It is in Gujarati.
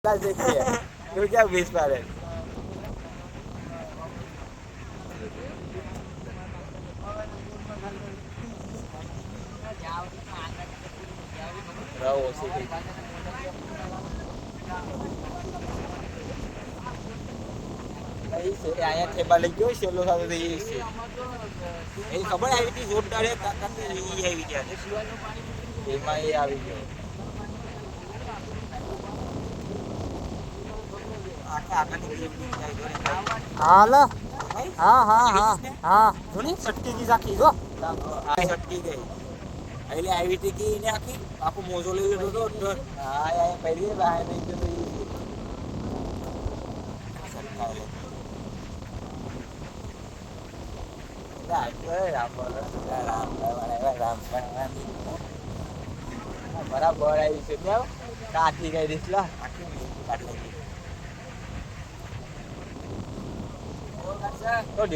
देखिए तो क्या बेच पा रहे रहो उसी से आया थे बाले क्यों से लोग आते ये से ये खबर आई थी जोरदार है ताकत ये है विचार एमा ये આવી ગયો આખા આખાની ગેમ ની જાય જોડે હાલો હા હા હા હા જોની સટકી કી સાખી જો આ સટકી ગઈ એટલે આવી હતી કે એને આખી આખો મોજો લઈ લીધો તો હા આ પહેલી બહાર નહીં તો સરકારે બરાબર આવી છે કાઠી ગઈ દઈશ લા કાઢી તો